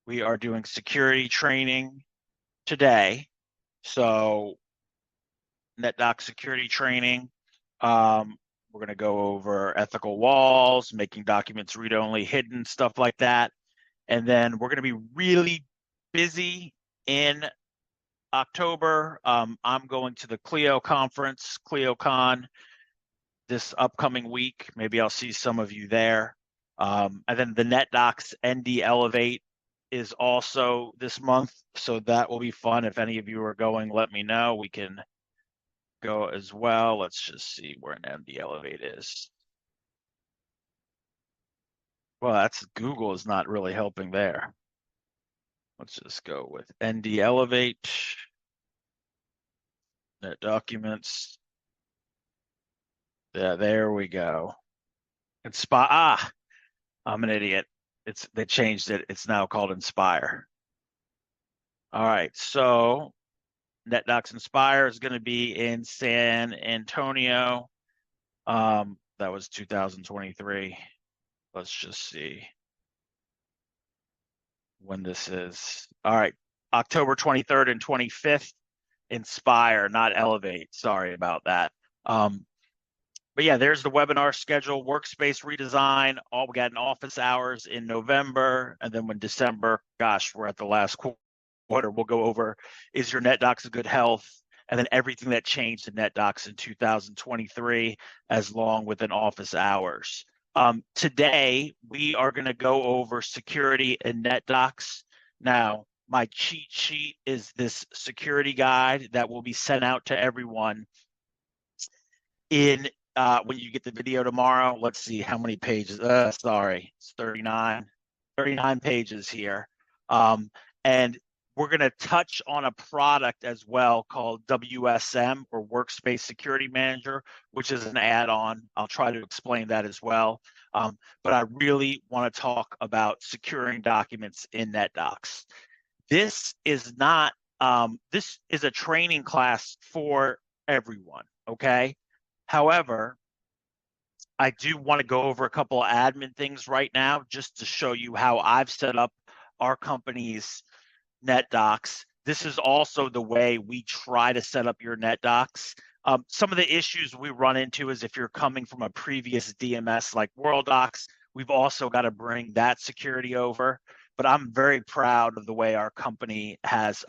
We are doing security training today. So NetDocs security training. We're going to go over ethical walls, making documents read-only, hidden, stuff like that. And then we're going to be really busy in October. I'm going to the Clio conference, ClioCon, this upcoming week. Maybe I'll see some of you there. And then the NetDocs ND Elevate is also this month, so that will be fun. If any of you are going, let me know. We can go as well. Let's just see where an ND Elevate is. Well, that's Google is not really helping there. Let's just go with ND Elevate, NetDocuments. Yeah, there we go. I'm an idiot. They changed it. It's now called Inspire. All right, so NetDocs Inspire is going to be in San Antonio. That was 2023. Let's just see when this is. All right, October 23rd and 25th. Inspire, not Elevate. Sorry about that. But yeah, there's the webinar schedule, workspace redesign. We got an office hours in November, and then when December, gosh, we're at the last quarter, we'll go over, is your NetDocs a good health? And then everything that changed in NetDocs in 2023, as long with an office hours. Today, we are going to go over security in NetDocs. Now, my cheat sheet is this security guide that will be sent out to everyone in when you get the video tomorrow. Let's see how many pages. Sorry, it's 39 pages here. And we're going to touch on a product as well called WSM, or Workspace Security Manager, which is an add-on. I'll try to explain that as well. But I really want to talk about securing documents in NetDocs. This is not, this is a training class for everyone, okay? However, I do want to go over a couple of admin things right now, just to show you how I've set up our company's NetDocs. This is also the way we try to set up your NetDocs. Some of the issues we run into is if you're coming from a previous DMS like WorldDocs, we've also got to bring that security over. But I'm very proud of the way our company has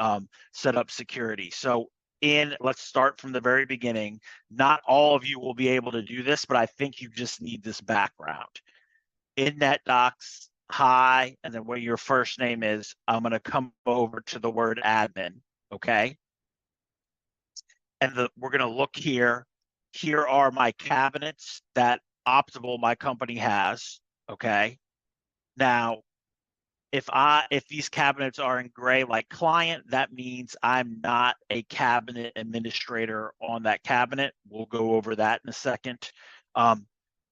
set up security. So let's start from the very beginning. Not all of you will be able to do this, but I think you just need this background. In NetDocs, hi, and then where your first name is, I'm going to come over to the word admin, okay? And we're going to look here. Here are my cabinets that Optimal, my company, has, okay? Now, if these cabinets are in gray like client, that means I'm not a cabinet administrator on that cabinet. We'll go over that in a second.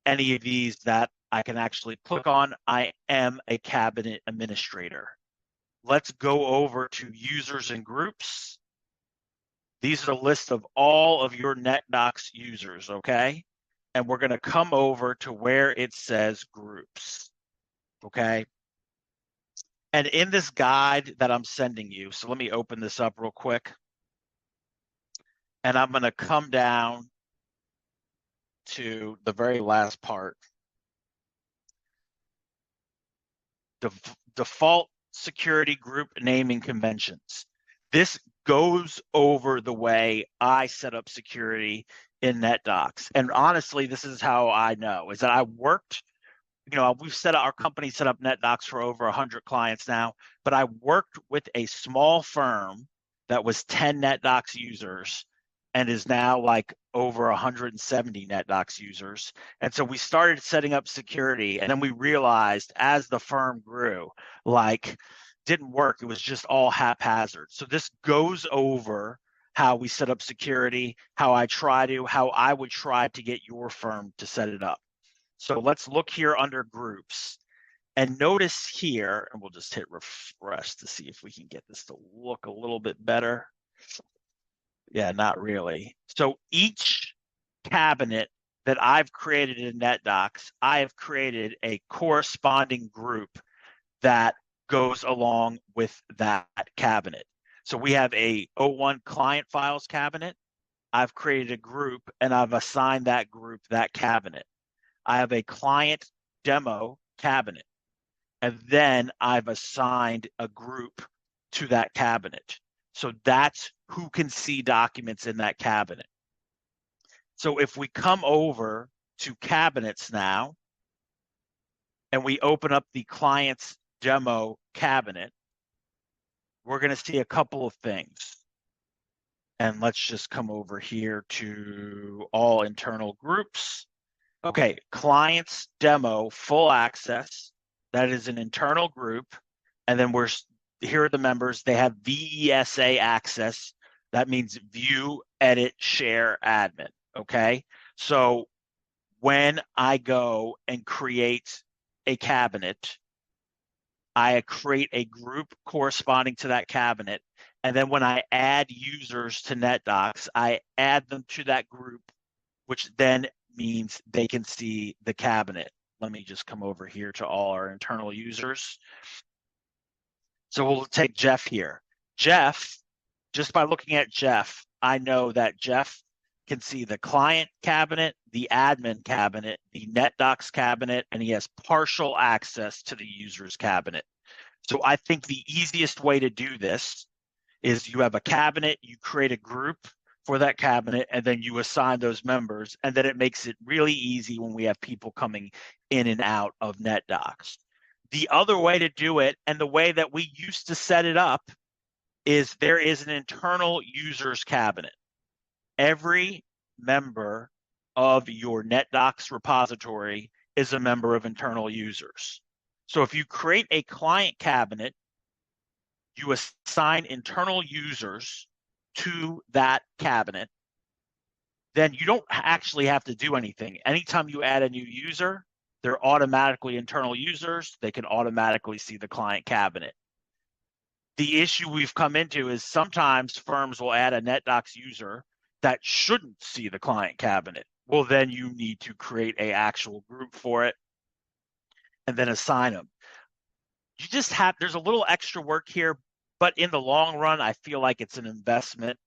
Any of these that I can actually click on, I am a cabinet administrator. Let's go over to users and groups. These are a list of all of your NetDocs users, okay? And we're going to come over to where it says groups, okay? And in this guide that I'm sending you, so let me open this up real quick. And I'm going to come down to the very last part. Default security group naming conventions. This goes over the way I set up security in NetDocs. And honestly, this is how I know, is that I worked, our company set up NetDocs for over 100 clients now, but I worked with a small firm that was 10 NetDocs users and is now like over 170 NetDocs users. And so we started setting up security, and then we realized as the firm grew, didn't work. It was just all haphazard. So this goes over how we set up security, how I would try to get your firm to set it up. So let's look here under groups, and notice here, and we'll just hit refresh to see if we can get this to look a little bit better. Yeah, not really. So each cabinet that I've created in NetDocs, I have created a corresponding group that goes along with that cabinet. So we have a O1 client files cabinet. I've created a group and I've assigned that group that cabinet. I have a client demo cabinet, and then I've assigned a group to that cabinet. So that's who can see documents in that cabinet. So if we come over to cabinets now, and we open up the client's demo cabinet, we're going to see a couple of things. And let's just come over here to all internal groups. Okay, clients demo full access. That is an internal group. And then here are the members. They have VESA access. That means view, edit, share, admin. Okay, so when I go and create a cabinet, I create a group corresponding to that cabinet. And then when I add users to NetDocs, I add them to that group, which then means they can see the cabinet. Let me just come over here to all our internal users. So we'll take Jeff here. Jeff, just by looking at Jeff, I know that Jeff can see the client cabinet, the admin cabinet, the NetDocs cabinet, and he has partial access to the users cabinet. So I think the easiest way to do this is you have a cabinet, you create a group for that cabinet, and then you assign those members, and then it makes it really easy when we have people coming in and out of NetDocs. The other way to do it, and the way that we used to set it up, is there is an internal users cabinet. Every member of your NetDocs repository is a member of internal users. So if you create a client cabinet, you assign internal users to that cabinet, then you don't actually have to do anything. Anytime you add a new user, they're automatically internal users. They can automatically see the client cabinet. The issue we've come into is sometimes firms will add a NetDocs user that shouldn't see the client cabinet. Well, then you need to create an actual group for it and then assign them. You just have, there's a little extra work here, but in the long run, I feel like it's an investment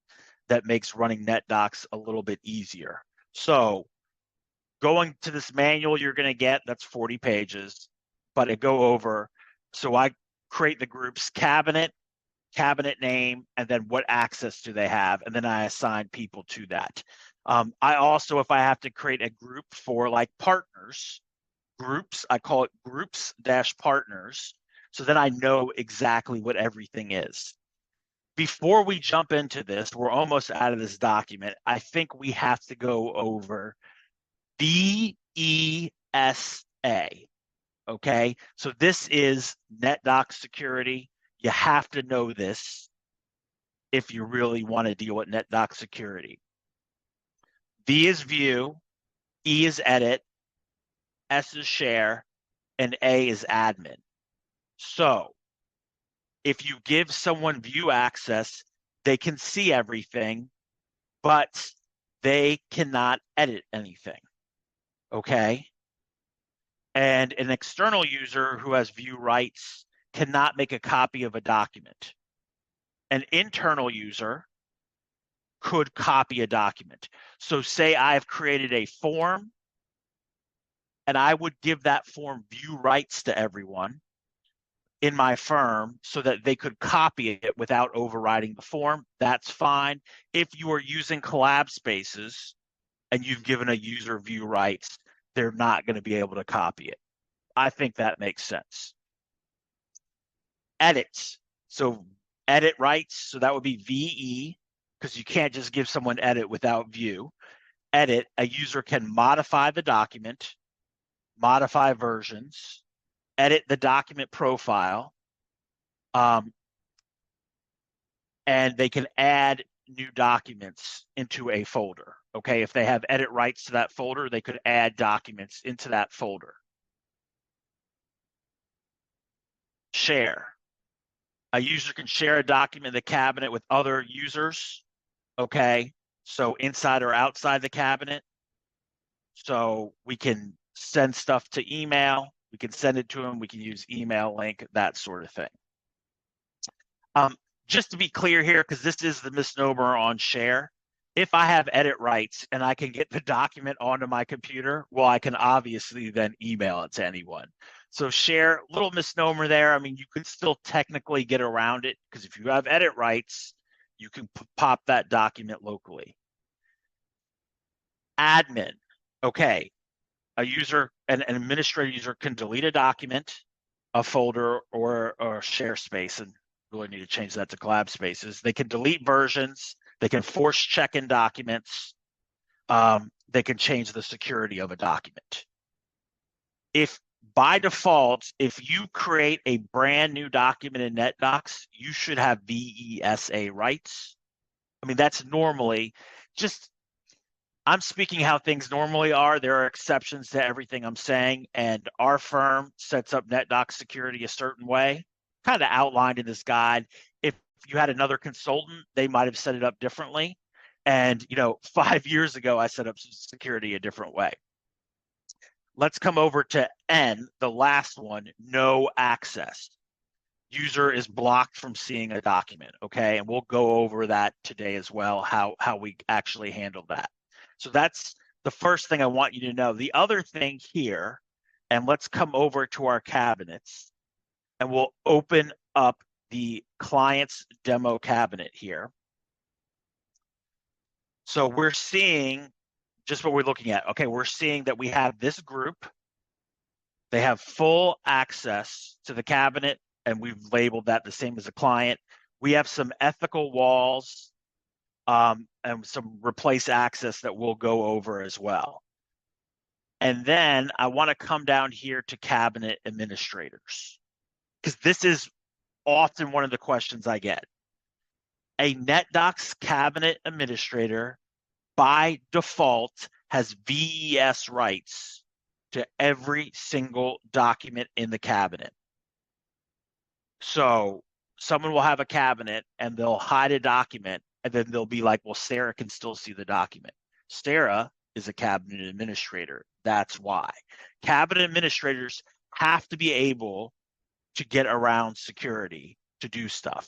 that makes running NetDocs a little bit easier. So going to this manual you're going to get, that's 40 pages, but I go over. So I create the groups cabinet, cabinet name, and then what access do they have, and then I assign people to that. I also, if I have to create a group for like partners, groups, I call it groups-partners, so then I know exactly what everything is. Before we jump into this, we're almost out of this document. I think we have to go over VESA. Okay, so this is NetDocs security. You have to know this if you really want to deal with NetDocs security. V is view, E is edit, S is share, and A is admin. So if you give someone view access, they can see everything, but they cannot edit anything. Okay? And an external user who has view rights cannot make a copy of a document. An internal user could copy a document. So say I've created a form and I would give that form view rights to everyone in my firm so that they could copy it without overriding the form. That's fine. If you are using collab spaces and you've given a user view rights, they're not going to be able to copy it. I think that makes sense. Edits. So edit rights, so that would be VE, because you can't just give someone edit without view. Edit, a user can modify the document, modify versions, edit the document profile, and they can add new documents into a folder. Okay, if they have edit rights to that folder, they could add documents into that folder. Share. A user can share a document in the cabinet with other users. Okay, so inside or outside the cabinet. So we can send stuff to email, We can send it to them. We can use email link, that sort of thing. Just to be clear here, because this is the misnomer on share, if I have edit rights and I can get the document onto my computer, well, I can obviously then email it to anyone. So share, little misnomer there. I mean, you could still technically get around it, because if you have edit rights, you can pop that document locally. Admin, okay. A user, an administrator user can delete a document, a folder, or a share space, and really need to change that to collab spaces. They can delete versions. They can force check in documents. They can change the security of a document. If by default, if you create a brand new document in NetDocs, you should have VESA rights. I mean, that's normally just, I'm speaking how things normally are. There are exceptions to everything I'm saying, and our firm sets up NetDocs security a certain way, kind of outlined in this guide. If you had another consultant, they might have set it up differently. And 5 years ago, I set up security a different way. Let's come over to N, the last one, no access. User is blocked from seeing a document, okay? And we'll go over that today as well, how we actually handle that. So that's the first thing I want you to know. The other thing here, and let's come over to our cabinets, and we'll open up the client's demo cabinet here. So we're seeing just what we're looking at. Okay, we're seeing that we have this group. They have full access to the cabinet, and we've labeled that the same as a client. We have some ethical walls and some replace access that we'll go over as well. And then I want to come down here to cabinet administrators, because this is often one of the questions I get. A NetDocs cabinet administrator by default has VES rights to every single document in the cabinet. So someone will have a cabinet and they'll hide a document, and then they'll be like, well, Sarah can still see the document. Sarah is a cabinet administrator. That's why. Cabinet administrators have to be able to get around security to do stuff.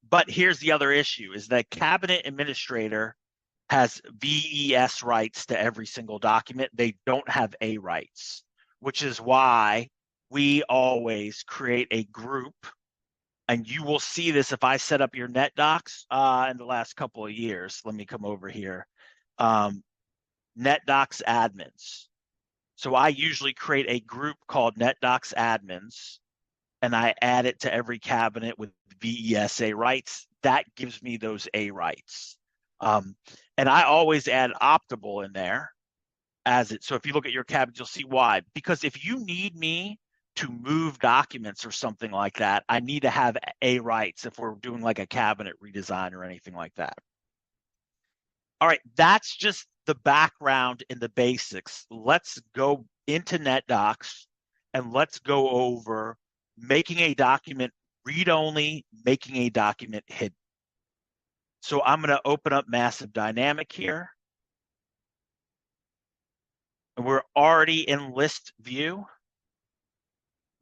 But here's the other issue, is that cabinet administrator has VES rights to every single document. They don't have A rights, which is why we always create a group. And you will see this if I set up your NetDocs in the last couple of years. Let me come over here. NetDocs admins. So I usually create a group called NetDocs admins, and I add it to every cabinet with VESA rights. That gives me those A rights. And I always add optable in there as it. So if you look at your cabinet, you'll see why. Because if you need me to move documents or something like that, I need to have A rights if we're doing like a cabinet redesign or anything like that. All right, that's just the background and the basics. Let's go into NetDocs and let's go over making a document read-only, making a document hidden. So I'm going to open up Massive Dynamic here. And we're already in list view.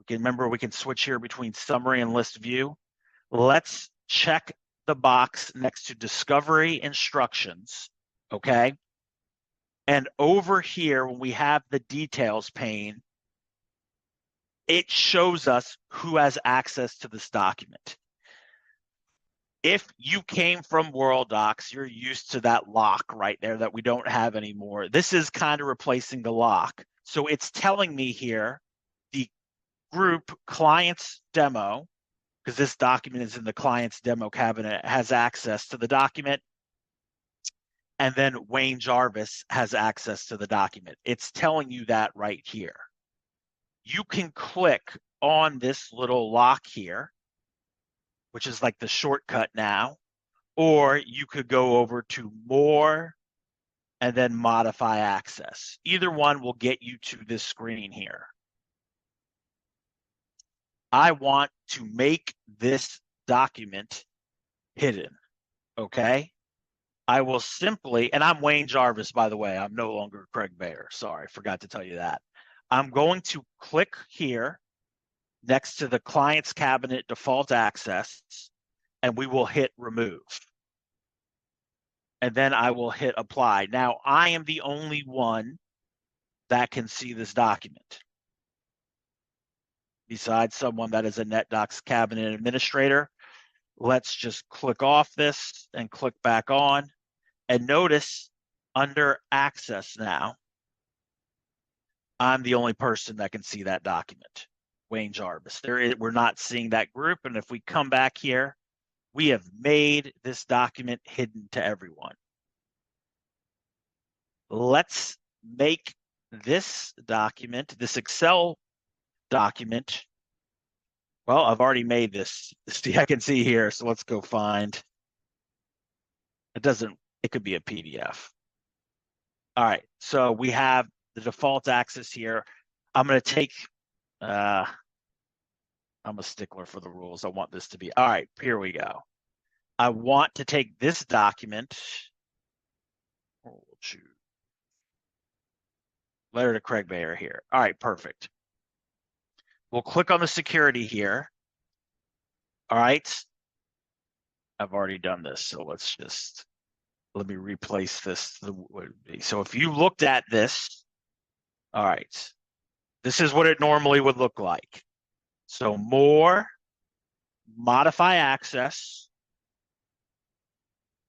Remember, we can switch here between summary and list view. Let's check the box next to discovery instructions, okay? And over here, when we have the details pane, it shows us who has access to this document. If you came from World Docs, you're used to that lock right there that we don't have anymore. This is kind of replacing the lock. So it's telling me here, the group clients demo, because this document is in the client's demo cabinet, has access to the document. And then Wayne Jarvis has access to the document. It's telling you that right here. You can click on this little lock here, which is like the shortcut now, or you could go over to more and then modify access. Either one will get you to this screen here. I want to make this document hidden, okay? I will simply, and I'm Wayne Jarvis, by the way. I'm no longer Craig Bayer. Sorry, forgot to tell you that. I'm going to click here next to the client's cabinet default access, and we will hit remove. And then I will hit apply. Now, I am the only one that can see this document, besides someone that is a NetDocs cabinet administrator. Let's just click off this and click back on. And notice under access now, I'm the only person that can see that document, Wayne Jarvis. We're not seeing that group. And if we come back here, we have made this document hidden to everyone. Let's make this document, this Excel document. Well, I've already made this. See, I can see here. So let's go find. It could be a PDF. All right. So we have the default access here. I'm going to take, I'm a stickler for the rules. I want this to be, all right, here we go. I want to take this document. We'll choose letter to Craig Bayer here. All right, perfect. We'll click on the security here. All right. I've already done this, so let me replace this. So if you looked at this, all right, this is what it normally would look like. So more, modify access.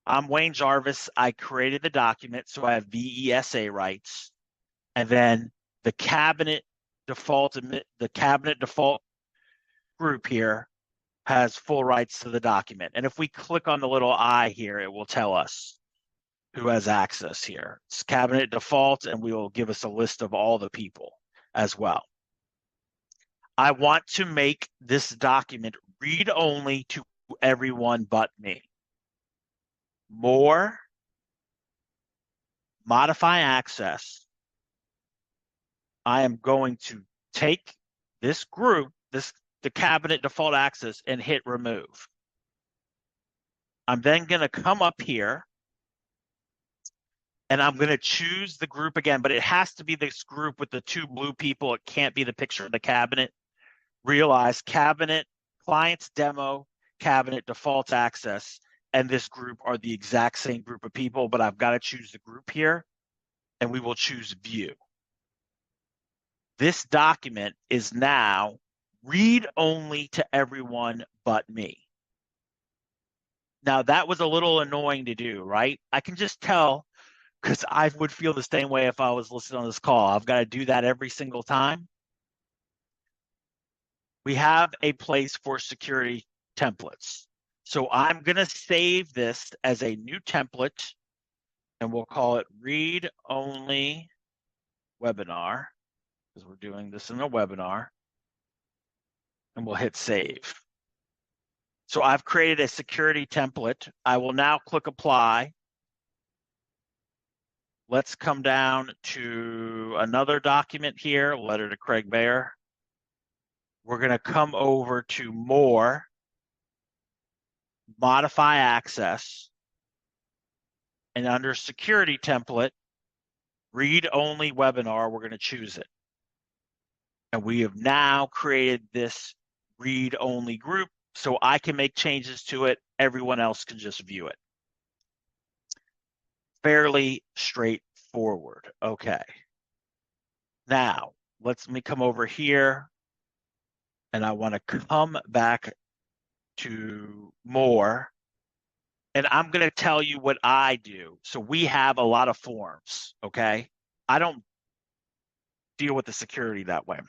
I'm Wayne Jarvis. I created the document, so I have VESA rights. And then the cabinet default group here has full rights to the document. And if we click on the little I here, it will tell us who has access here. It's cabinet default, and we will give us a list of all the people as well. I want to make this document read only to everyone but me. More, modify access. I am going to take this group, the cabinet default access, and hit remove. I'm then going to come up here and I'm going to choose the group again, but it has to be this group with the two blue people. It can't be the picture of the cabinet. Realize cabinet, client's demo, cabinet default access, and this group are the exact same group of people, but I've got to choose the group here, and we will choose view. This document is now read only to everyone but me. Now, that was a little annoying to do, right? I can just tell, because I would feel the same way if I was listening on this call. I've got to do that every single time. We have a place for security templates. So I'm going to save this as a new template, and we'll call it read only webinar, because we're doing this in a webinar, and we'll hit save. So I've created a security template. I will now click apply. Let's come down to another document here, letter to Craig Bayer. We're going to come over to more, modify access, and under security template, read only webinar, we're going to choose it. And we have now created this read only group, so I can make changes to it. Everyone else can just view it. Fairly straightforward. Okay. Now, let me come over here, and I want to come back to more, and I'm going to tell you what I do. So we have a lot of forms, okay? I don't deal with the security that way.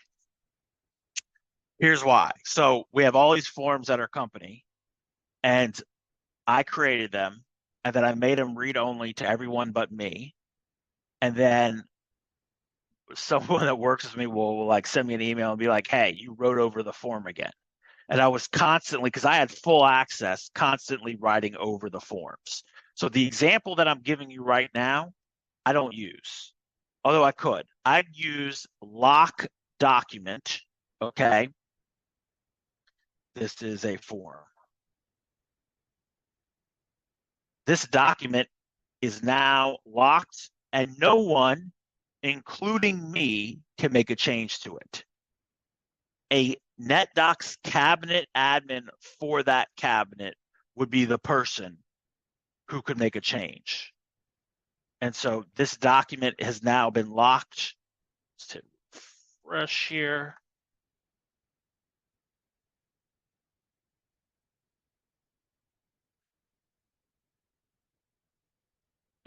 Here's why. So we have all these forms at our company, and I created them, and then I made them read only to everyone but me. And then someone that works with me will like send me an email and be like, hey, you wrote over the form again. And I was constantly, because I had full access, constantly writing over the forms. So the example that I'm giving you right now, I don't use, although I could. I'd use lock document, okay? This is a form. This document is now locked, and no one, including me, can make a change to it. A NetDocs cabinet admin for that cabinet would be the person who could make a change. And so this document has now been locked. Let's hit refresh here.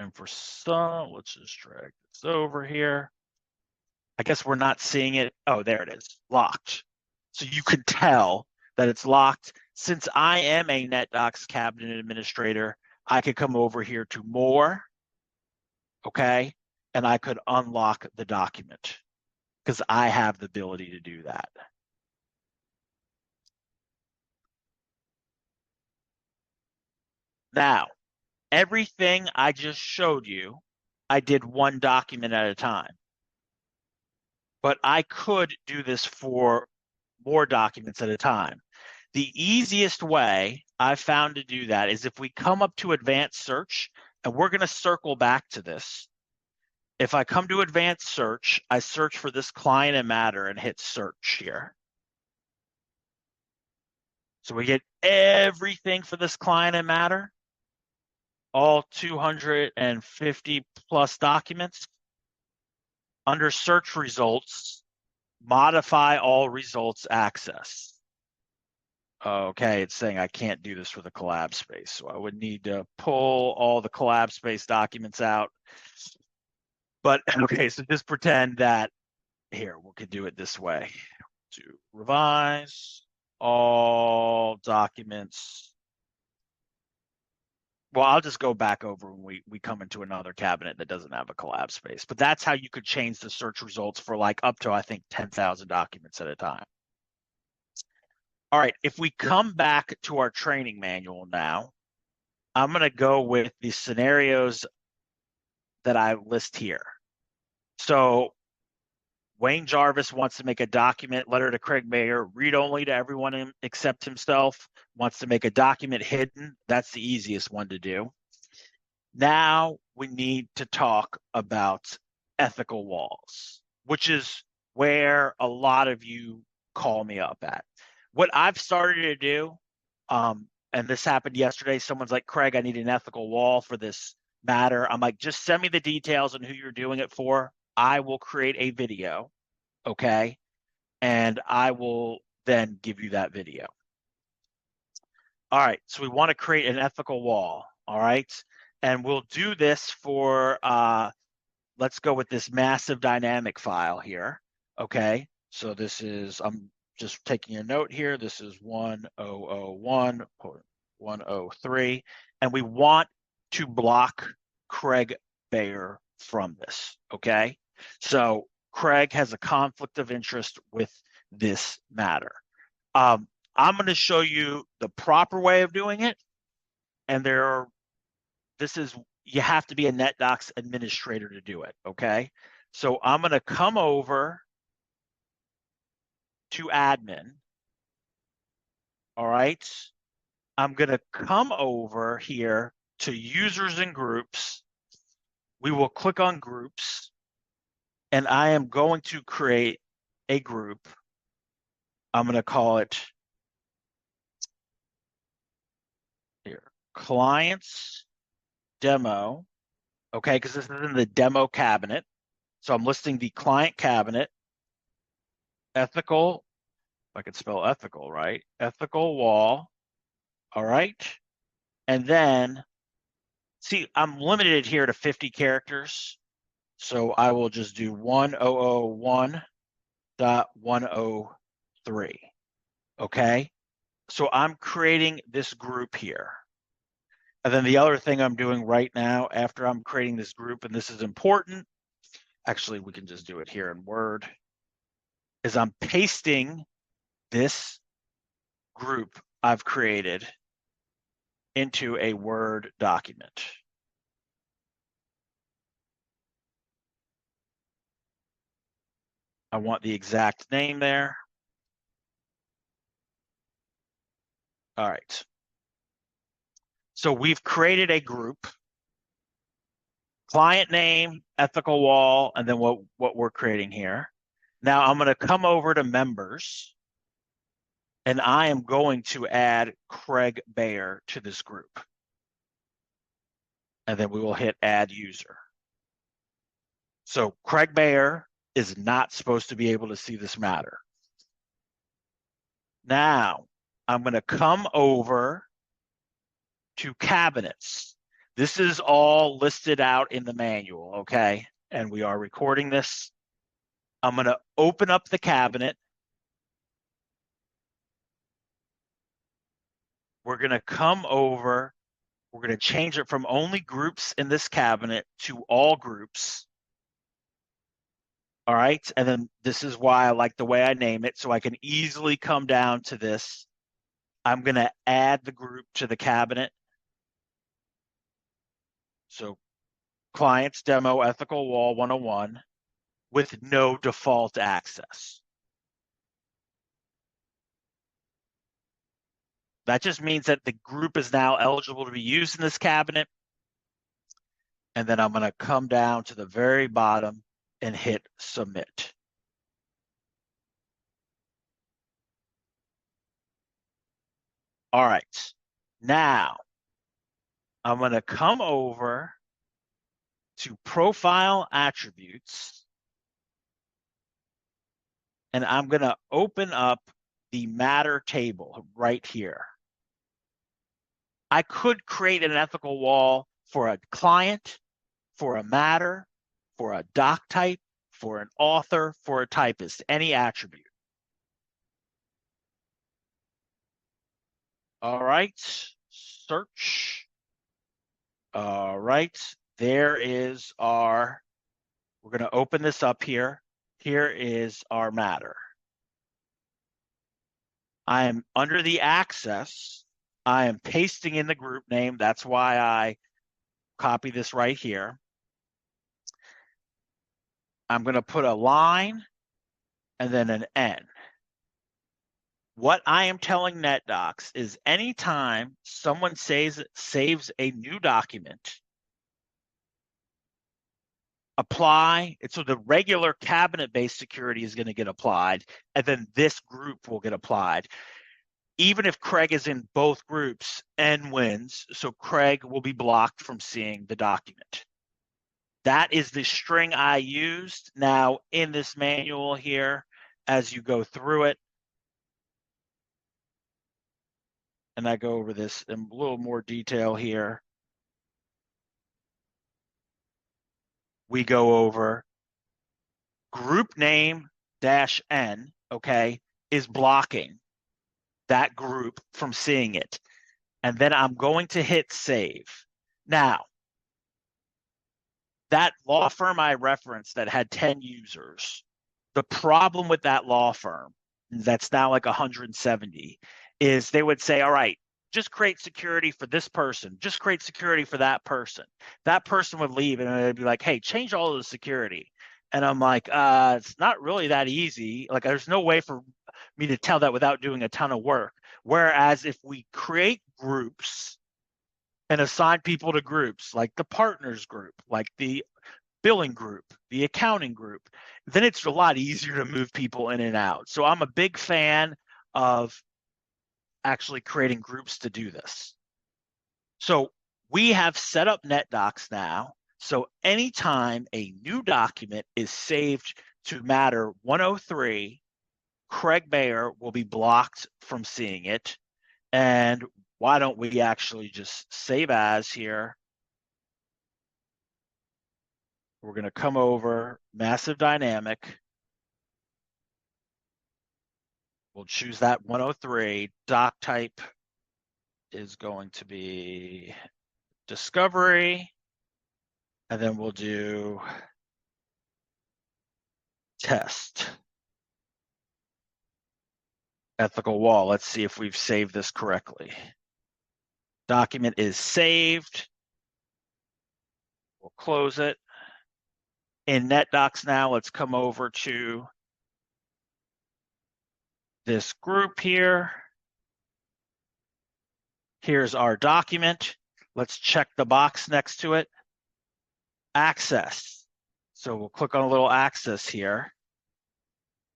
And for some, let's just drag this over here. I guess we're not seeing it. Oh, there it is, locked. So you can tell that it's locked. Since I am a NetDocs cabinet administrator, I could come over here to more, okay? And I could unlock the document because I have the ability to do that. Now, everything I just showed you, I did one document at a time. But I could do this for more documents at a time. The easiest way I've found to do that is if we come up to advanced search, and we're going to circle back to this. If I come to advanced search, I search for this client and matter and hit search here. So we get everything for this client and matter, all 250 plus documents. Under search results, modify all results access. Okay, it's saying I can't do this for the collab space. So I would need to pull all the collab space documents out. But okay, so just pretend that here, we could do it this way. To revise all documents. Well, I'll just go back over when we come into another cabinet that doesn't have a collab space. But that's how you could change the search results for like up to, I think, 10,000 documents at a time. All right, if we come back to our training manual now, I'm going to go with the scenarios that I list here. So Wayne Jarvis wants to make a document, letter to Craig Mayer, read only to everyone except himself, wants to make a document hidden. That's the easiest one to do. Now we need to talk about ethical walls, which is where a lot of you call me up at. What I've started to do, and this happened yesterday, someone's like, Craig, I need an ethical wall for this matter. I'm like, just send me the details on who you're doing it for. I will create a video, okay? And I will then give you that video. All right, so we want to create an ethical wall, all right? And we'll do this for, let's go with this massive dynamic file here, okay? So this is, I'm just taking a note here. This is 1001.103, and we want to block Craig Bayer from this, okay? So Craig has a conflict of interest with this matter. I'm going to show you the proper way of doing it, and you have to be a NetDocs administrator to do it, okay? So I'm going to come over to admin, all right? I'm going to come over here to users and groups. We will click on groups, and I am going to create a group. I'm going to call it here, clients demo, okay, because this is in the demo cabinet. So I'm listing the client cabinet, ethical, if I could spell ethical right, ethical wall, all right? And then, see, I'm limited here to 50 characters. So I will just do 1001.103, okay? So I'm creating this group here. And then the other thing I'm doing right now after I'm creating this group, and this is important, actually we can just do it here in Word, is I'm pasting this group I've created into a Word document. I want the exact name there. All right. So we've created a group, client name, ethical wall, and then what we're creating here. Now I'm going to come over to members, and I am going to add Craig Bayer to this group. And then we will hit add user. So Craig Bayer is not supposed to be able to see this matter. Now I'm going to come over to cabinets. This is all listed out in the manual, okay? And we are recording this. I'm going to open up the cabinet. We're going to come over. We're going to change it from only groups in this cabinet to all groups. All right. And then this is why I like the way I name it, so I can easily come down to this. I'm going to add the group to the cabinet. So clients demo ethical wall 101 with no default access. That just means that the group is now eligible to be used in this cabinet. And then I'm going to come down to the very bottom and hit submit. All right. Now I'm going to come over to profile attributes, and I'm going to open up the matter table right here. I could create an ethical wall for a client, for a matter, for a doc type, for an author, for a typist, any attribute. All right, search. All right, there is our, we're going to open this up here. Here is our matter. I am under the access. I am pasting in the group name. That's why I copy this right here. I'm going to put a line and then an N. What I am telling NetDocs is anytime someone saves a new document, apply. So the regular cabinet-based security is going to get applied, and then this group will get applied. Even if Craig is in both groups, N wins, so Craig will be blocked from seeing the document. That is the string I used. Now in this manual here, as you go through it, and I go over this in a little more detail here, we go over group name -N, okay, is blocking that group from seeing it. And then I'm going to hit save. Now, that law firm I referenced that had 10 users, the problem with that law firm, that's now like 170, is they would say, all right, just create security for this person, just create security for that person. That person would leave and it'd be like, hey, change all of the security. And I'm like, it's not really that easy. Like, there's no way for me to tell that without doing a ton of work. Whereas if we create groups and assign people to groups, like the partners group, like the billing group, the accounting group, then it's a lot easier to move people in and out. So I'm a big fan of actually creating groups to do this. So we have set up NetDocs now. So anytime a new document is saved to matter 103, Craig Bayer will be blocked from seeing it. And why don't we actually just save as here? We're going to come over, massive dynamic. We'll choose that 103. Doc type is going to be discovery. And then we'll do test. Ethical wall. Let's see if we've saved this correctly. Document is saved. We'll close it. In NetDocs now, let's come over to this group here. Here's our document. Let's check the box next to it. Access. So we'll click on a little access here.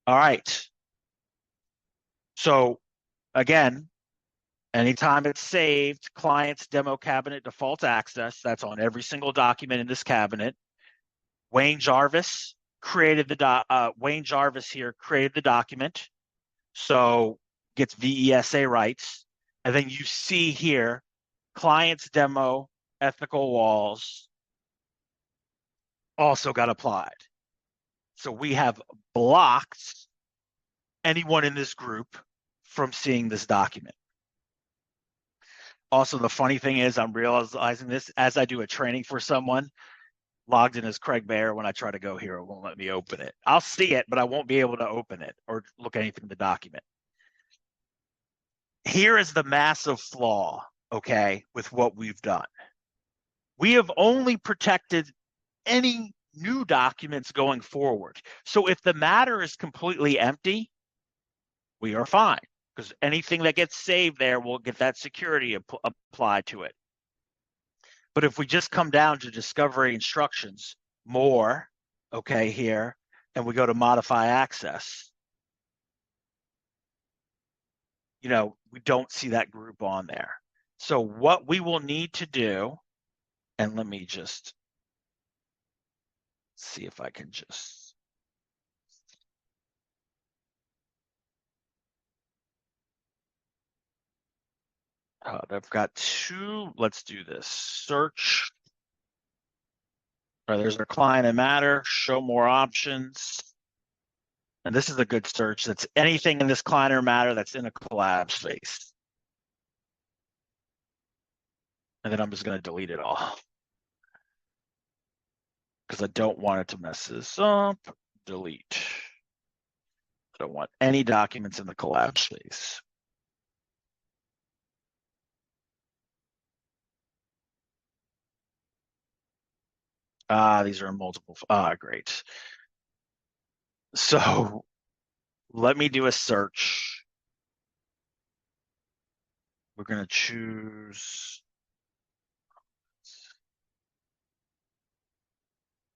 All right. So again, anytime it's saved, client's demo cabinet default access, that's on every single document in this cabinet. Wayne Jarvis created the Wayne Jarvis here created the document, so gets VESA rights. And then you see here, client's demo ethical walls also got applied. So we have blocked anyone in this group from seeing this document. Also, the funny thing is I'm realizing this as I do a training for someone, logged in as Craig Bayer. When I try to go here, it won't let me open it. I'll see it, but I won't be able to open it or look at anything in the document. Here is the massive flaw, okay, with what we've done. We have only protected any new documents going forward. So if the matter is completely empty, we are fine, because anything that gets saved there will get that security applied to it. But if we just come down to discovery instructions, more, okay, here, and we go to modify access, you know, we don't see that group on there. So what we will need to do, and let me just see if I can just, I've got two, let's do this, search. All right, there's our client and matter, show more options. And this is a good search. That's anything in this client or matter that's in a collab space. And then I'm just going to delete it all, because I don't want it to mess this up. Delete. I don't want any documents in the collab space. These are multiple. Great. So let me do a search. We're going to choose.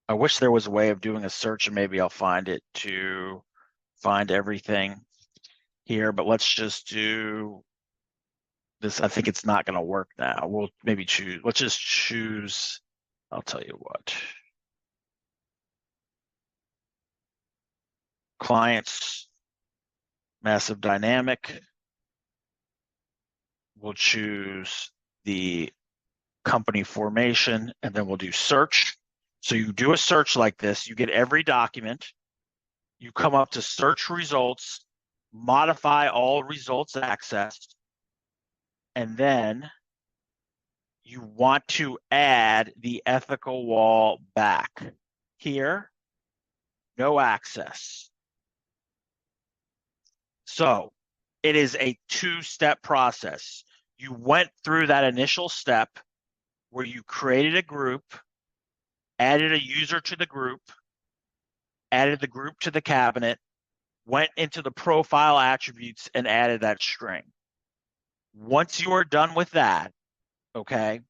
I wish there was a way of doing a search, and maybe I'll find it to find everything here, but let's just do this. I think it's not going to work now. We'll maybe choose. Let's just choose. I'll tell you what. Clients, massive dynamic. We'll choose the company formation, and then we'll do search. So you do a search like this, you get every document, you come up to search results, modify all results accessed, and then you want to add the ethical wall back. Here, no access. So it is a two-step process. You went through that initial step where you created a group, added a user to the group, added the group to the cabinet, went into the profile attributes and added that string. Once you are done with that, okay,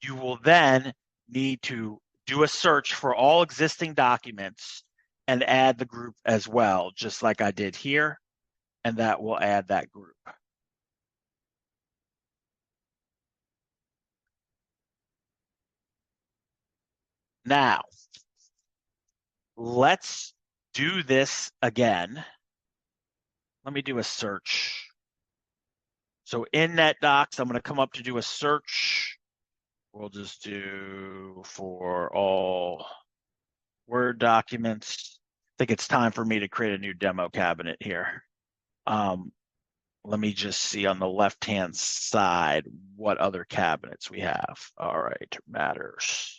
you will then need to do a search for all existing documents and add the group as well, just like I did here, and that will add that group. Now, let's do this again. Let me do a search. So in NetDocs, I'm going to come up to do a search. We'll just do for all Word documents. I think it's time for me to create a new demo cabinet here. Let me just see on the left-hand side what other cabinets we have. All right, matters.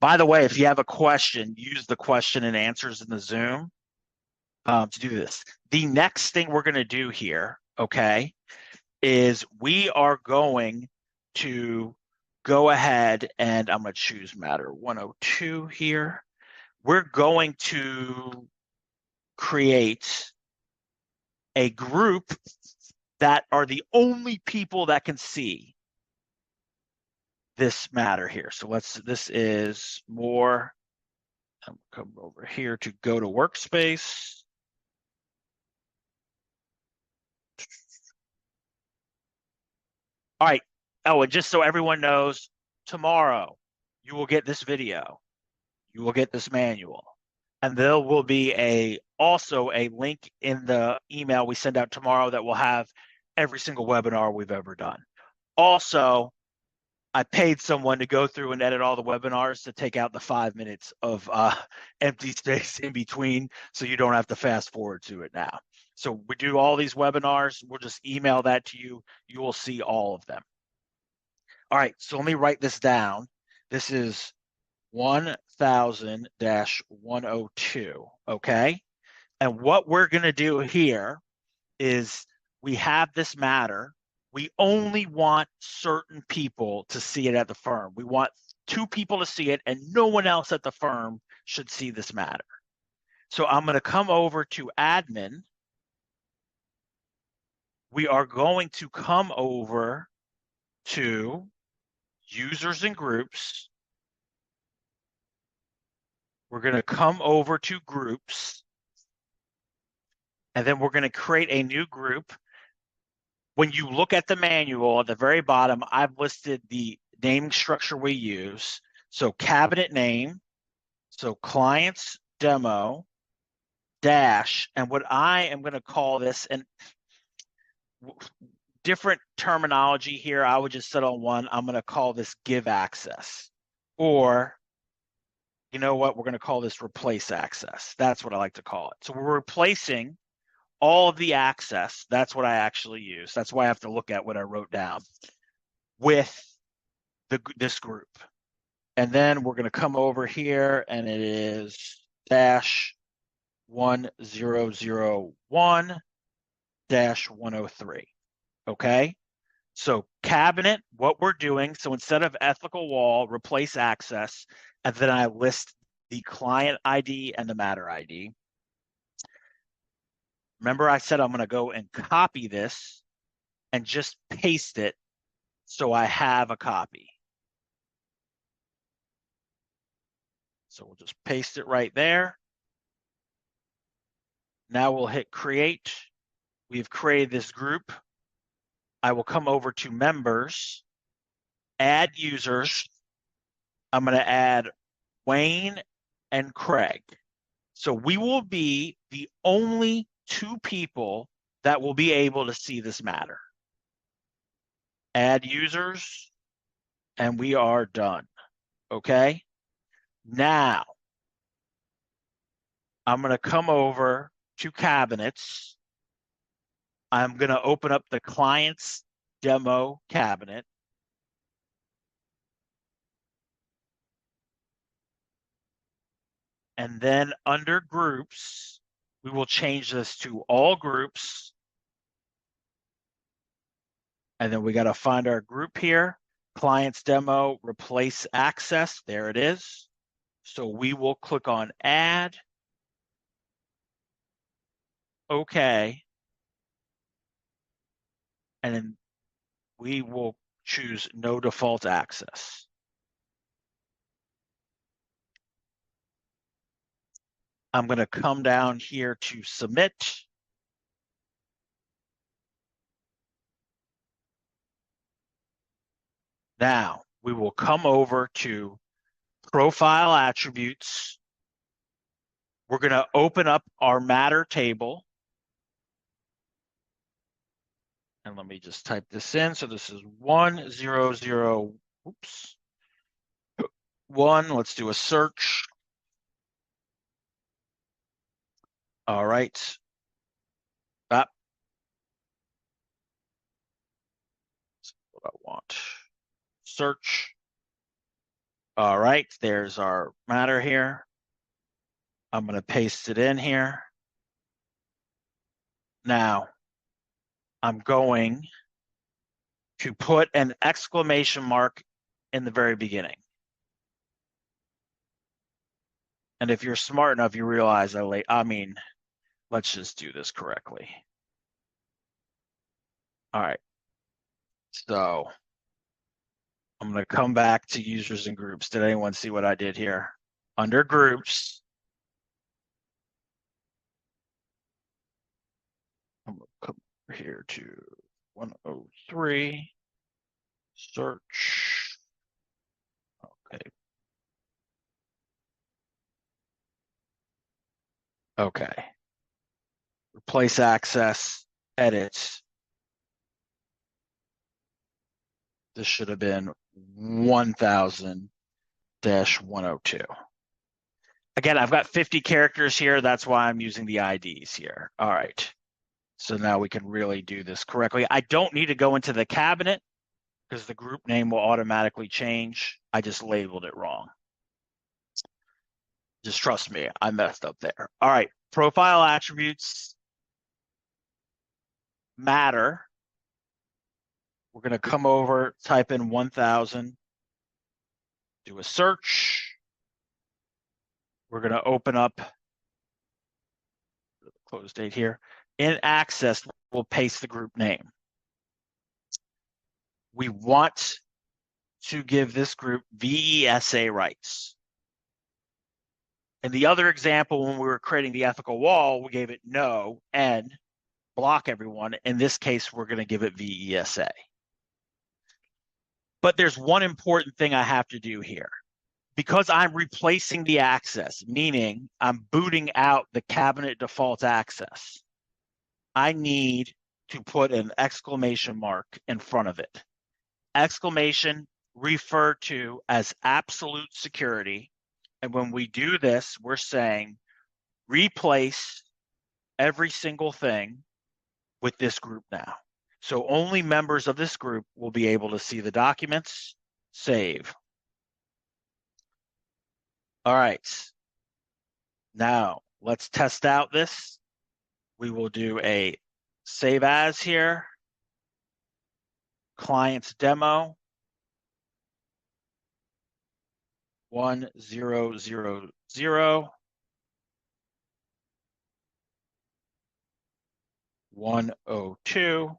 By the way, if you have a question, use the question and answers in the Zoom to do this. The next thing we're going to do here, okay, is we are going to go ahead and I'm going to choose matter 102 here. We're going to create a group that are the only people that can see this matter here. So this is more, I'm come over here to go to Workspace. All right. Oh, and just so everyone knows, tomorrow you will get this video. You will get this manual. And there will be also a link in the email we send out tomorrow that will have every single webinar we've ever done. Also, I paid someone to go through and edit all the webinars to take out the 5 minutes of empty space in between, so you don't have to fast forward to it now. So we do all these webinars. We'll just email that to you. You will see all of them. All right, so let me write this down. This is 1000-102, okay? And what we're going to do here is we have this matter. We only want certain people to see it at the firm. We want 2 people to see it, and no one else at the firm should see this matter. So I'm going to come over to admin. We are going to come over to users and groups. We're going to come over to groups, and then we're going to create a new group. When you look at the manual at the very bottom, I've listed the naming structure we use. So cabinet name, so clients demo dash, and what I am going to call this, and different terminology here, I would just settle on one. I'm going to call this give access, or you know what, we're going to call this replace access. That's what I like to call it. So we're replacing all of the access. That's what I actually use. That's why I have to look at what I wrote down with this group. And then we're going to come over here, and it is -1001-103. Okay. So cabinet, what we're doing. So instead of ethical wall, replace access, and then I list the client ID and the matter ID. Remember I said I'm going to go and copy this and just paste it so I have a copy. So we'll just paste it right there. Now we'll hit create. We've created this group. I will come over to members, add users. I'm going to add Wayne and Craig. So we will be the only 2 people that will be able to see this matter. Add users, and we are done. Okay. Now I'm going to come over to cabinets. I'm going to open up the client's demo cabinet. And then under groups, we will change this to all groups. And then we got to find our group here. Clients demo, replace access. There it is. So we will click on add. Okay. And then we will choose no default access. I'm going to come down here to submit. Now we will come over to profile attributes. We're going to open up our matter table. And let me just type this in. So this is 100, oops, 1. Let's do a search. All right. That's what I want. Search. All right. There's our matter here. I'm going to paste it in here. Now, I'm going to put an exclamation mark in the very beginning. And if you're smart enough, you realize let's just do this correctly. All right. So I'm going to come back to users and groups. Did anyone see what I did here? Under groups, I'm going to come over here to 103, search. Okay. Okay. Replace access, edit. This should have been 1000-102. Again, I've got 50 characters here. That's why I'm using the IDs here. All right. So now we can really do this correctly. I don't need to go into the cabinet because the group name will automatically change. I just labeled it wrong. Just trust me, I messed up there. All right. Profile attributes matter. We're going to come over, type in 1000, do a search. We're going to open up the close date here. In access, we'll paste the group name. We want to give this group VESA rights. In the other example, when we were creating the ethical wall, we gave it no and block everyone. In this case, we're going to give it VESA. But there's one important thing I have to do here. Because I'm replacing the access, meaning I'm booting out the cabinet default access, I need to put an exclamation mark in front of it. Exclamation referred to as absolute security. And when we do this, we're saying replace every single thing with this group now. So only members of this group will be able to see the documents. Save. All right. Now let's test out this. We will do a save as here. Client's demo. 1000. 102.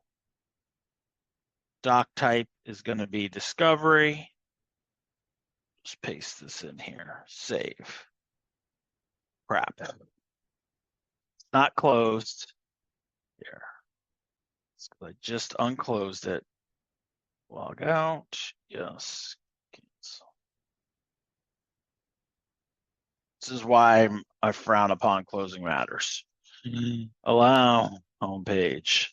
Doc type is going to be discovery. Just paste this in here. Save. Crap. It's not closed. Here. I just unclosed it. Log out. Yes. Cancel. This is why I frown upon closing matters. Allow homepage.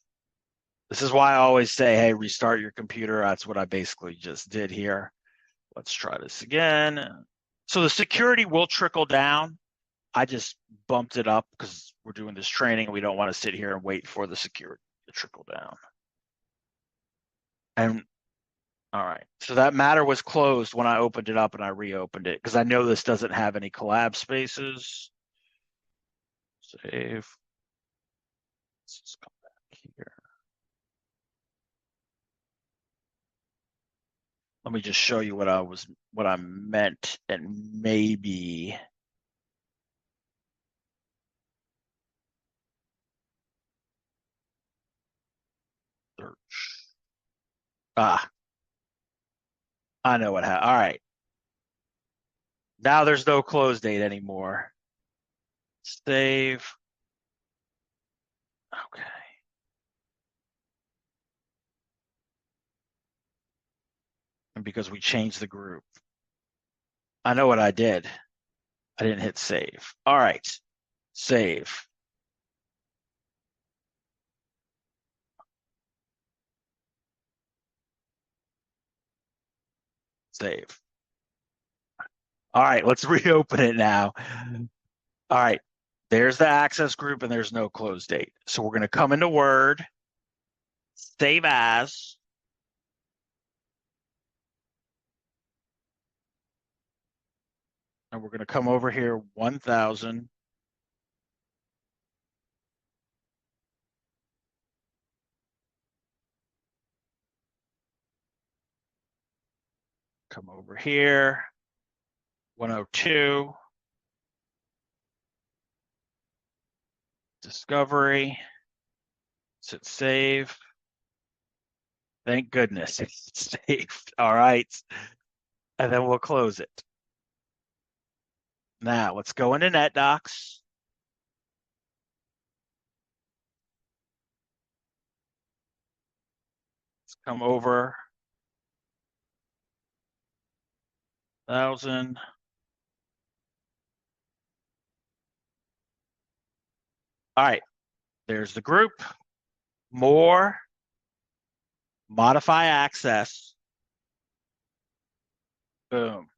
This is why I always say, hey, restart your computer. That's what I basically just did here. Let's try this again. So the security will trickle down. I just bumped it up because we're doing this training and we don't want to sit here and wait for the security to trickle down. And all right, so that matter was closed when I opened it up and I reopened it because I know this doesn't have any collab spaces. Save. Let's just come back here. Let me just show you what I meant, and maybe search. Ah, I know what happened. All right. Now there's no close date anymore. Save. Okay. And because we changed the group. I know what I did. I didn't hit save. All right. Save. Save. All right, let's reopen it now. All right. There's the access group and there's no close date. So we're going to come into Word, save as. And we're going to come over here, 1000. Come over here, 102. Discovery. Hit save. Thank goodness it's saved. All right. And then we'll close it. Now let's go into NetDocs. Let's come over 1,000. All right. There's the group. More. Modify access. Boom.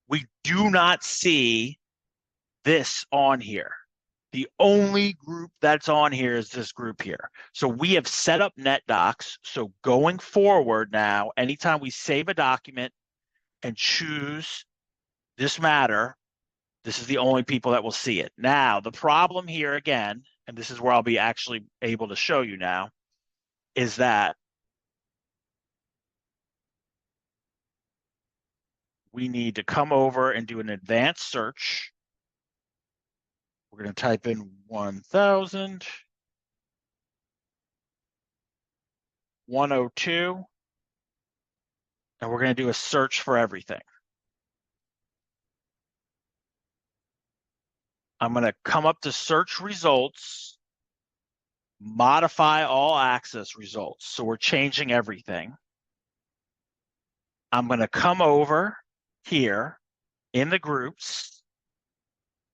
We do not see this on here. The only group that's on here is this group here. So we have set up NetDocs. So going forward now, anytime we save a document and choose this matter, this is the only people that will see it. Now, the problem here again, and this is where I'll be actually able to show you now, is that we need to come over and do an advanced search. We're going to type in 1,000, 102, and we're going to do a search for everything. I'm going to come up to search results, modify all access results. So we're changing everything. I'm going to come over here in the groups,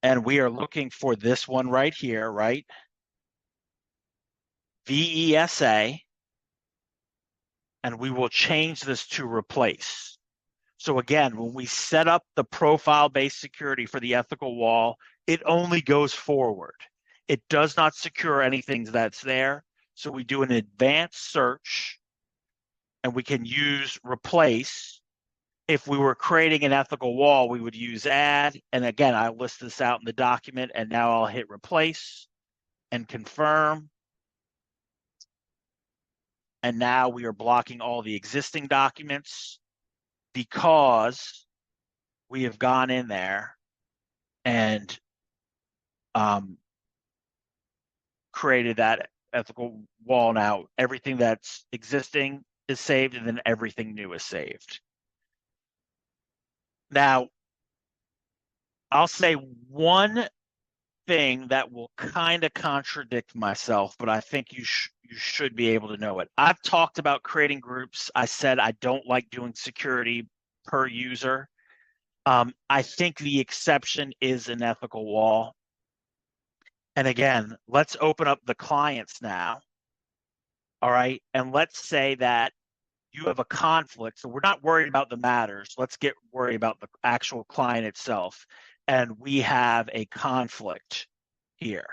and we are looking for this one right here, right? VESA, and we will change this to replace. So again, when we set up the profile-based security for the ethical wall, it only goes forward. It does not secure anything that's there. So we do an advanced search, and we can use replace. If we were creating an ethical wall, we would use add. And again, I list this out in the document, and now I'll hit replace and confirm. And now we are blocking all the existing documents because we have gone in there and created that ethical wall. Now everything that's existing is saved, and then everything new is saved. Now, I'll say one thing that will kind of contradict myself, but I think you should be able to know it. I've talked about creating groups. I said I don't like doing security per user. I think the exception is an ethical wall. And again, let's open up the clients now. All right. And let's say that you have a conflict. So we're not worried about the matters. Let's get worried about the actual client itself. And we have a conflict here.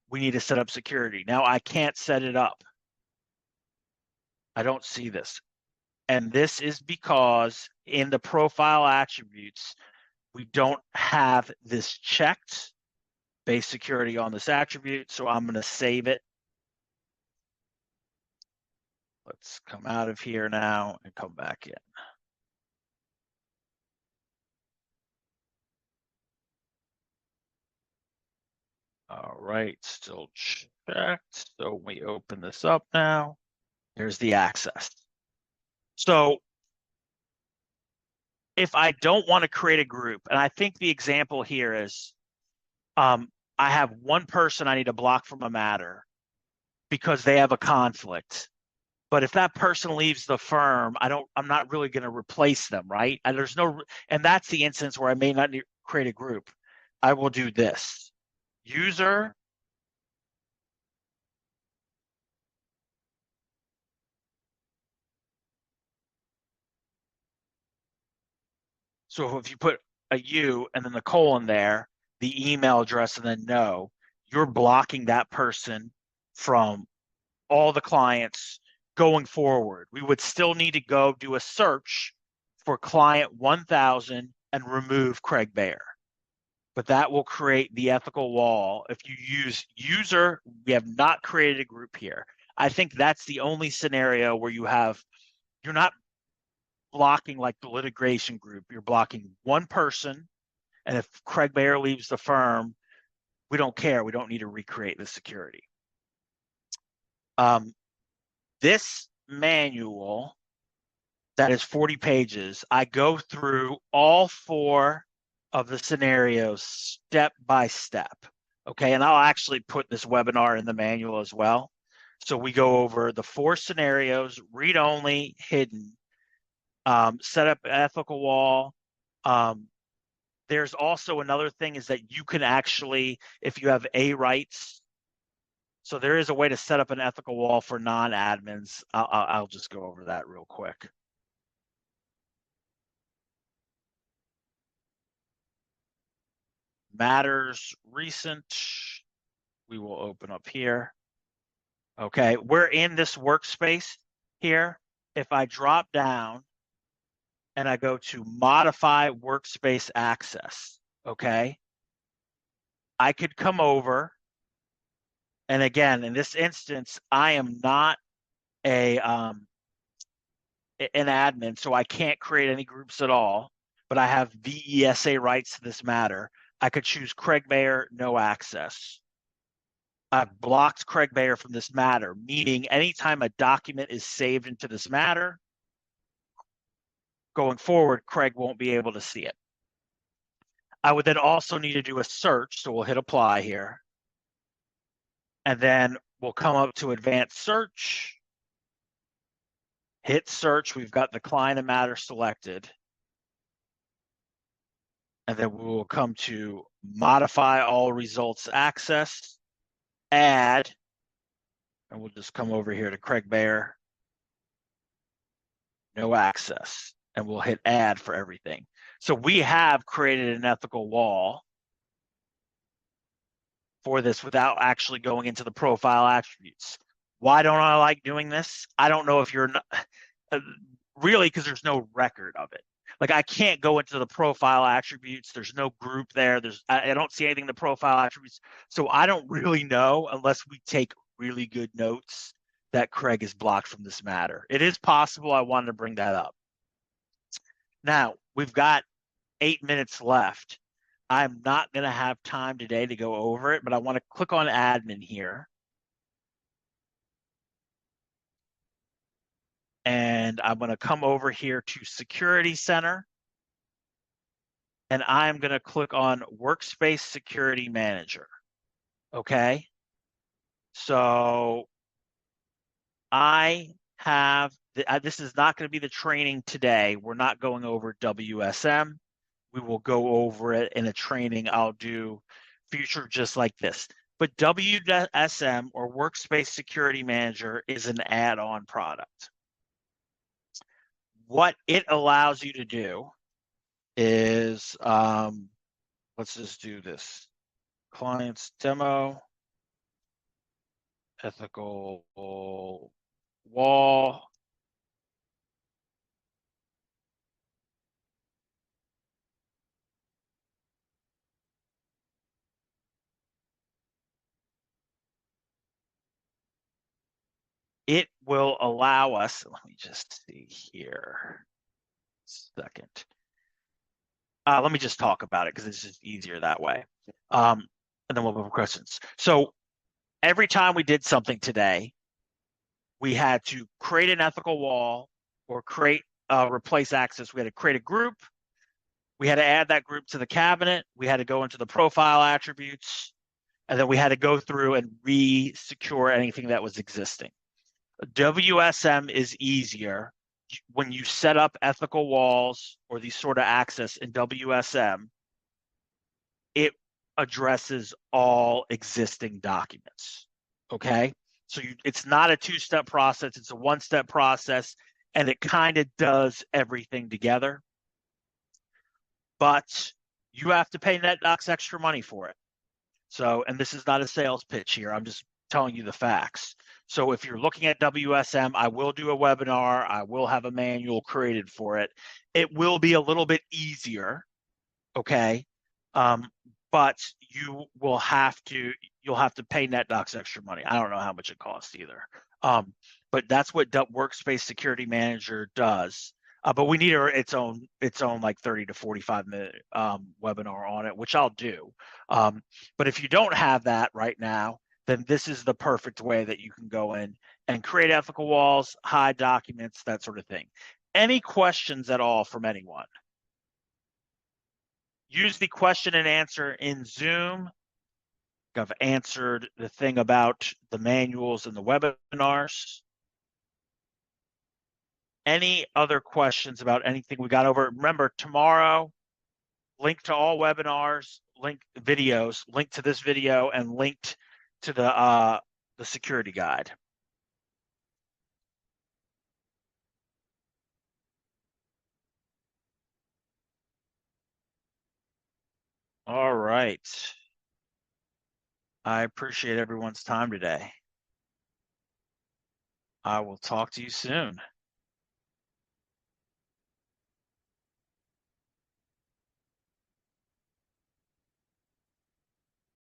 We need to set up security. Now I can't set it up. I don't see this. And this is because in the profile attributes, we don't have this checked, base security on this attribute. So I'm going to save it. Let's come out of here now and come back in. All right, still checked. So we open this up now. There's the access. So if I don't want to create a group, and I think the example here is I have one person I need to block from a matter because they have a conflict. But if that person leaves the firm, I'm not really going to replace them, right? And and that's the instance where I may not create a group. I will do this. User. So if you put a U and then the colon there, the email address, and then no, you're blocking that person from all the clients going forward. We would still need to go do a search for client 1000 and remove Craig Bayer. But that will create the ethical wall. If you use user, we have not created a group here. I think that's the only scenario where you're not blocking like the litigation group. You're blocking one person. And if Craig Bayer leaves the firm, we don't care. We don't need to recreate the security. This manual that is 40 pages. I go through all 4 of the scenarios step by step. Okay, and I'll actually put this webinar in the manual as well. So we go over the 4 scenarios: read only, hidden, set up an ethical wall. There's also another thing is that you can actually, if you have A rights, so there is a way to set up an ethical wall for non-admins. I'll just go over that real quick. Matters recent, we will open up here. Okay, we're in this workspace here. If I drop down and I go to modify workspace access, okay, I could come over, and again, in this instance, I am not an admin, so I can't create any groups at all, but I have VESA rights to this matter. I could choose Craig Mayer, no access. I've blocked Craig Mayer from this matter, meaning anytime a document is saved into this matter, going forward, Craig won't be able to see it. I would then also need to do a search, so we'll hit apply here. And then we'll come up to advanced search, hit search, we've got the client and matter selected. And then we will come to modify all results access, add, and we'll just come over here to Craig Mayer, no access, and we'll hit add for everything. So we have created an ethical wall for this without actually going into the profile attributes. Why don't I like doing this? I don't know if you're not, really, because there's no record of it. Like I can't go into the profile attributes. There's no group there. I don't see anything in the profile attributes. So I don't really know unless we take really good notes that Craig is blocked from this matter. It is possible. I wanted to bring that up. Now we've got 8 minutes left. I'm not going to have time today to go over it, but I want to click on admin here. And I'm going to come over here to Security Center. And I'm going to click on Workspace Security Manager. Okay. So I have, this is not going to be the training today. We're not going over WSM. We will go over it in a training I'll do future just like this. But WSM or Workspace Security Manager is an add-on product. What it allows you to do is, let's just do this. Clients demo, ethical wall. It will allow us, let me just see here, second. Let me just talk about it because it's just easier that way. And then we'll have questions. So every time we did something today, we had to create an ethical wall or create replace access. We had to create a group. We had to add that group to the cabinet. We had to go into the profile attributes, and then we had to go through and re-secure anything that was existing. WSM is easier. When you set up ethical walls or these sort of access in WSM, it addresses all existing documents, okay? So it's not a two-step process, it's a one-step process, and it kind of does everything together. But you have to pay NetDocs extra money for it. So, and this is not a sales pitch here, I'm just telling you the facts. So if you're looking at WSM, I will do a webinar. I will have a manual created for it. It will be a little bit easier, okay? But you'll have to pay NetDocs extra money. I don't know how much it costs either. But that's what Workspace Security Manager does. But we need its own like 30 to 45 minute webinar on it, which I'll do. But if you don't have that right now, then this is the perfect way that you can go in and create ethical walls, hide documents, that sort of thing. Any questions at all from anyone? Use the question and answer in Zoom. I've answered the thing about the manuals and the webinars. Any other questions about anything we got over? Remember, tomorrow, link to all webinars, link videos, link to this video, and linked to the security guide. All right. I appreciate everyone's time today. I will talk to you soon.